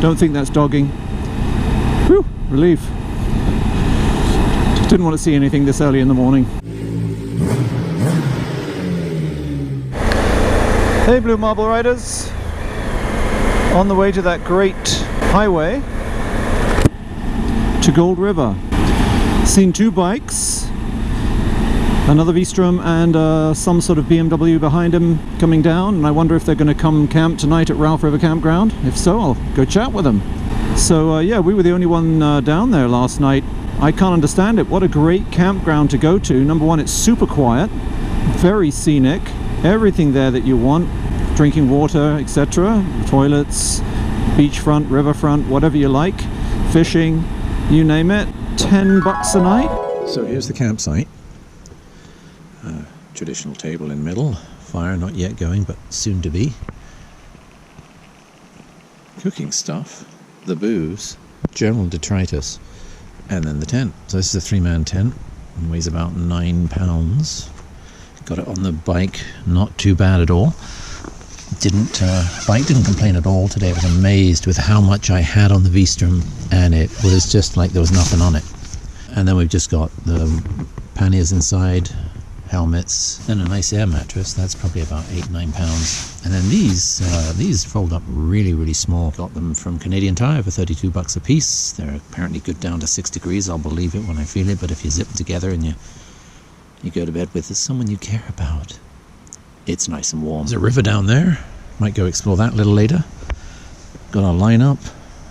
Don't think that's dogging. Whew, relief. Didn't want to see anything this early in the morning. Hey Blue Marble Riders, on the way to that great highway to Gold River. Seen two bikes, another Vstrom and some sort of BMW behind him coming down, and I wonder if they're going to come camp tonight at Ralph River Campground. If so, I'll go chat with them. So yeah, we were the only one down there last night. I can't understand it. What a great campground to go to. Number one, it's super quiet, very scenic, everything there that you want, drinking water, etc., toilets, beachfront, riverfront, whatever you like, fishing, you name it. $10 a night. So here's the campsite. Traditional table in middle, fire not yet going but soon to be. Cooking stuff, the booze, general detritus, and then the tent. So this is a 3-man tent, it weighs about 9 pounds. Got it on the bike, not too bad at all. Bike didn't complain at all today. I was amazed with how much I had on the Vstrom, and it was just like there was nothing on it. And then we've just got the panniers inside, helmets, then a nice air mattress. That's probably about 8-9 pounds. And then these fold up really small. Got them from Canadian Tire for $32 a piece. They're apparently good down to 6 degrees. I'll believe it when I feel it, but if you zip them together and you go to bed with someone you care about, it's nice and warm. There's a river down there. Might go explore that a little later. Got our line up,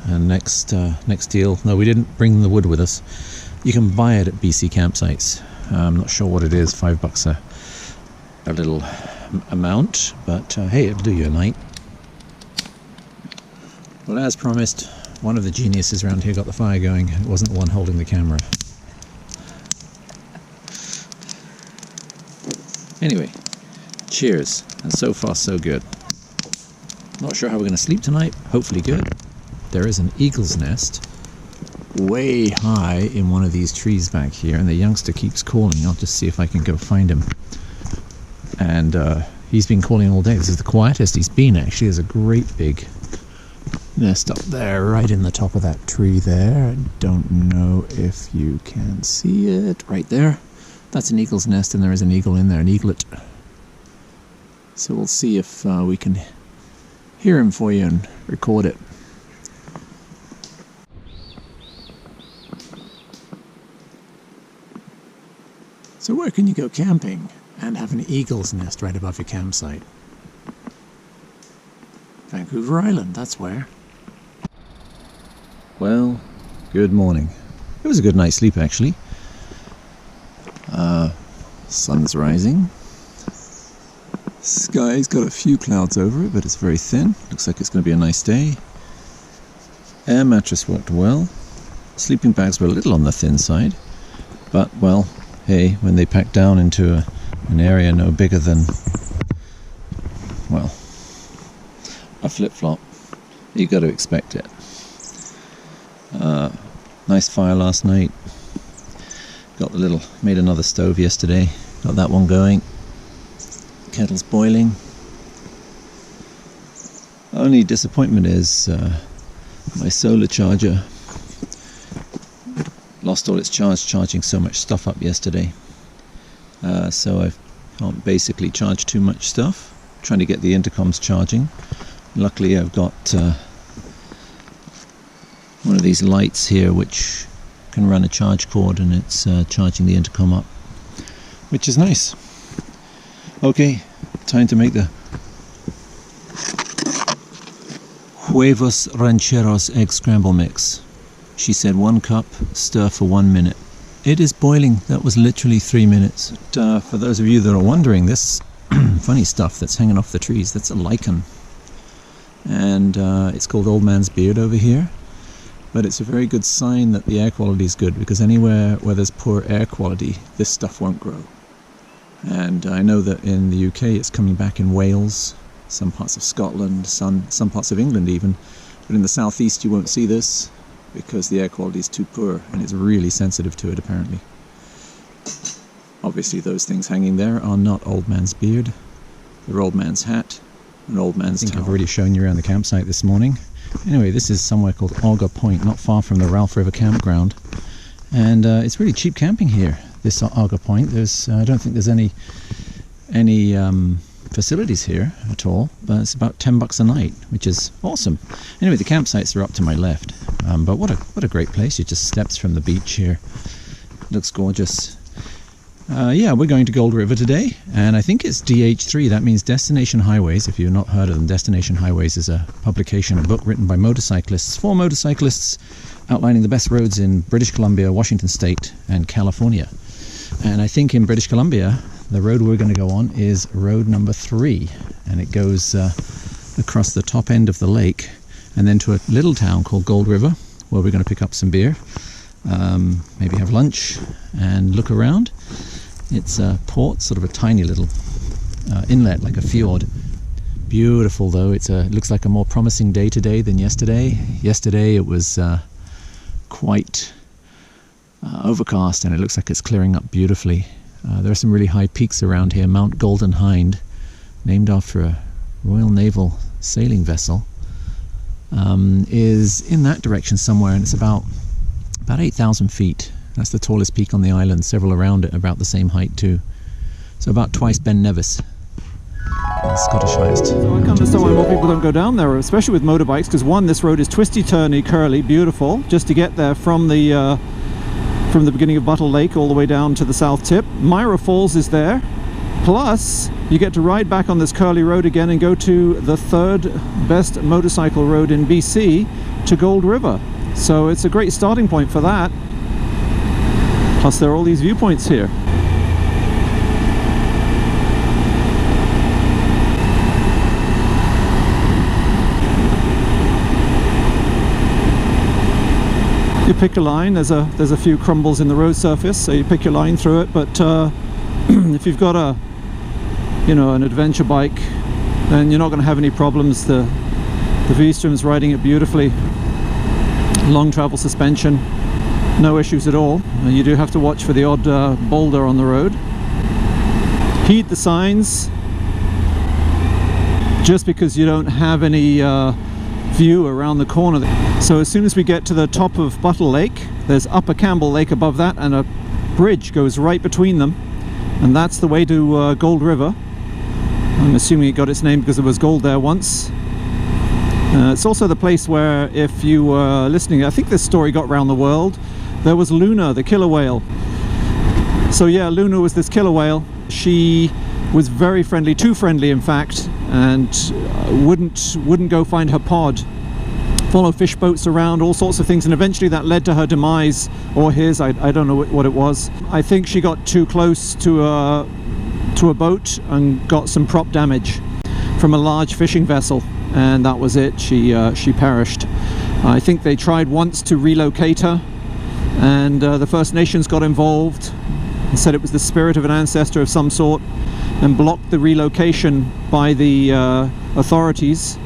and next deal. No, we didn't bring the wood with us. You can buy it at BC campsites. I'm not sure what it is. $5 a little amount, but hey, it'll do you a night. Well, as promised, one of the geniuses around here got the fire going. It wasn't the one holding the camera. Anyway, cheers, and so far so good. Not sure how we're going to sleep tonight. Hopefully good. There is an eagle's nest way high in one of these trees back here, and the youngster keeps calling. I'll just see if I can go find him. And he's been calling all day. This is the quietest he's been, actually. There's a great big nest up there, right in the top of that tree there. I don't know if you can see it. Right there. That's an eagle's nest, and there is an eagle in there, an eaglet. So we'll see if we can hear him for you and record it. So where can you go camping and have an eagle's nest right above your campsite? Vancouver Island, that's where. Well, good morning. It was a good night's sleep, actually. Sun's rising. Sky's got a few clouds over it, but it's very thin. Looks like it's going to be a nice day. Air mattress worked well. Sleeping bags were a little on the thin side, but well, hey, when they pack down into an area no bigger than, well, a flip-flop, you got to expect it. Nice fire last night. Made another stove yesterday. Got that one going. Kettle's boiling. Only disappointment is my solar charger lost all its charge charging so much stuff up yesterday. So I can't basically charge too much stuff. Trying to get the intercoms charging. Luckily I've got one of these lights here which can run a charge cord, and it's charging the intercom up, which is nice. Okay, time to make the Huevos Rancheros egg scramble mix. She said 1 cup, stir for 1 minute. It is boiling. That was literally 3 minutes. But, for those of you that are wondering, this funny stuff that's hanging off the trees, that's a lichen. And it's called Old Man's Beard over here. But it's a very good sign that the air quality is good, because anywhere where there's poor air quality, this stuff won't grow. And I know that in the UK it's coming back in Wales, some parts of Scotland, some parts of England even. But in the southeast you won't see this, because the air quality is too poor, and it's really sensitive to it apparently. Obviously those things hanging there are not Old Man's Beard. They're Old Man's hat and Old Man's towel. I've already shown you around the campsite this morning. Anyway, this is somewhere called Auger Point, not far from the Ralph River campground, and it's really cheap camping here, this Auger Point. There's I don't think there's any facilities here at all, but it's about $10 a night, which is awesome. Anyway, the campsites are up to my left, but what a great place. It just steps from the beach here. Looks gorgeous. Yeah, we're going to Gold River today, and I think it's DH3. That means Destination Highways. If you've not heard of them, Destination Highways is a publication, a book written by motorcyclists, for motorcyclists, outlining the best roads in British Columbia, Washington State, and California. And I think in British Columbia, the road we're going to go on is road number 3, and it goes across the top end of the lake and then to a little town called Gold River, where we're going to pick up some beer, maybe have lunch and look around. It's a port, sort of a tiny little inlet, like a fjord. Beautiful though. It looks like a more promising day today than yesterday. Yesterday it was quite overcast, and it looks like it's clearing up beautifully. There are some really high peaks around here. Mount Golden Hind, named after a Royal Naval sailing vessel, is in that direction somewhere, and it's about 8,000 feet. That's the tallest peak on the island. Several around it about the same height too. So about twice Ben Nevis, the Scottish highest. So I can understand why more people don't go down there, especially with motorbikes, because one, this road is twisty, turny, curly, beautiful. Just to get there from the beginning of Buttle Lake all the way down to the south tip. Myra Falls is there. Plus, you get to ride back on this curly road again and go to the 3rd best motorcycle road in BC, to Gold River. So it's a great starting point for that. Plus, there are all these viewpoints here. You pick a line. There's a few crumbles in the road surface, so you pick your line through it. But if you've got an adventure bike, then you're not going to have any problems. The V-Strom's riding it beautifully. Long travel suspension, no issues at all. You do have to watch for the odd boulder on the road. Heed the signs, just because you don't have any view around the corner. So as soon as we get to the top of Buttle Lake, there's Upper Campbell Lake above that, and a bridge goes right between them, and that's the way to Gold River. I'm assuming it got its name because there was gold there once. It's also the place where, if you were listening, I think this story got around the world, there was Luna, the killer whale. So yeah, Luna was this killer whale. She was very friendly, too friendly in fact, and wouldn't go find her pod. Follow fish boats around, all sorts of things, and eventually that led to her demise, or his. I don't know what it was. I think she got too close to a boat and got some prop damage from a large fishing vessel, and that was it. She perished. I think they tried once to relocate her, and the First Nations got involved and said it was the spirit of an ancestor of some sort, and blocked the relocation by the authorities.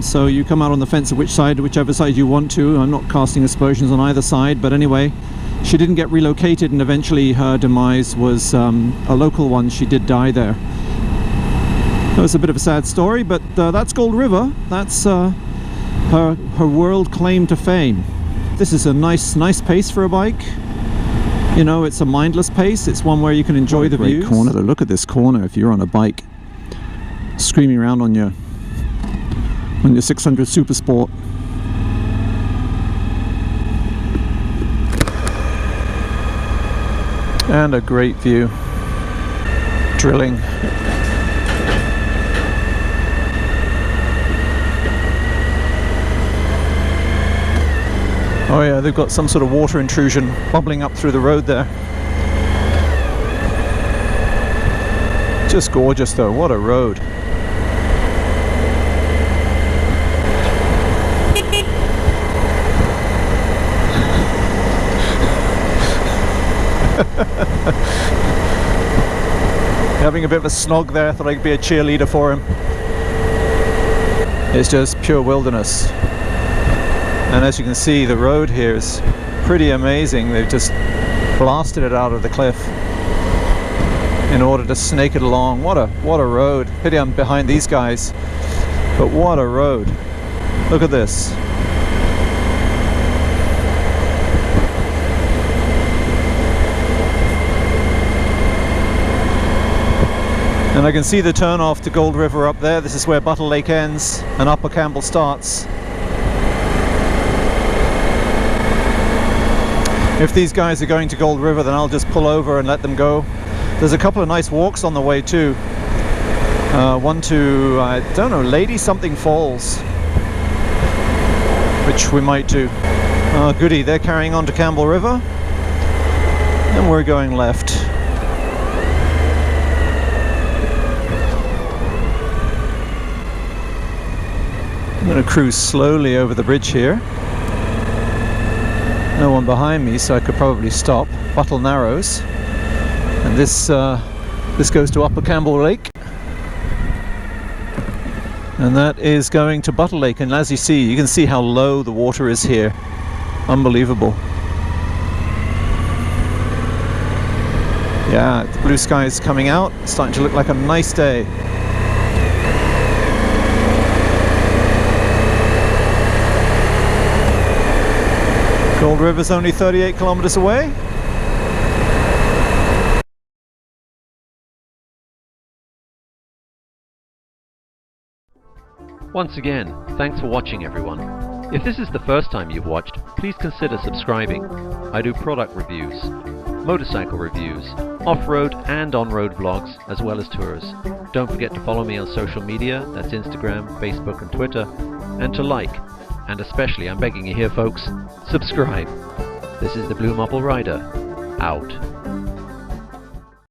So you come out on the fence of whichever side you want to. I'm not casting aspersions on either side, but anyway, she didn't get relocated, and eventually her demise was a local one. She did die there. It was a bit of a sad story, but that's Gold River. That's her world claim to fame. This is a nice pace for a bike. You know, it's a mindless pace. It's one where you can enjoy the views. Corner. Look at this corner. If you're on a bike, screaming around on your 600 Super Sport. And a great view. Drilling. Oh yeah, they've got some sort of water intrusion bubbling up through the road there. Just gorgeous though, what a road. Having a bit of a snog there, I thought I could be a cheerleader for him. It's just pure wilderness. And as you can see, the road here is pretty amazing. They've just blasted it out of the cliff in order to snake it along. What a road. Pity I'm behind these guys, but what a road. Look at this. And I can see the turn off to Gold River up there. This is where Buttle Lake ends and Upper Campbell starts. If these guys are going to Gold River, then I'll just pull over and let them go. There's a couple of nice walks on the way too. One to, I don't know, Lady Something Falls, which we might do. Goody, they're carrying on to Campbell River, and we're going left. I'm going to cruise slowly over the bridge here. No one behind me, so I could probably stop. Buttle Narrows, and this goes to Upper Campbell Lake, and that is going to Buttle Lake. And as you see, you can see how low the water is here. Unbelievable. Yeah, the blue sky is coming out. It's starting to look like a nice day. Gold River's only 38 kilometers away. Once again, thanks for watching everyone. If this is the first time you've watched, please consider subscribing. I do product reviews, motorcycle reviews, off-road and on-road vlogs, as well as tours. Don't forget to follow me on social media, that's Instagram, Facebook and Twitter, and to like. And especially, I'm begging you here folks, subscribe. This is the BlueMarbleRider, out.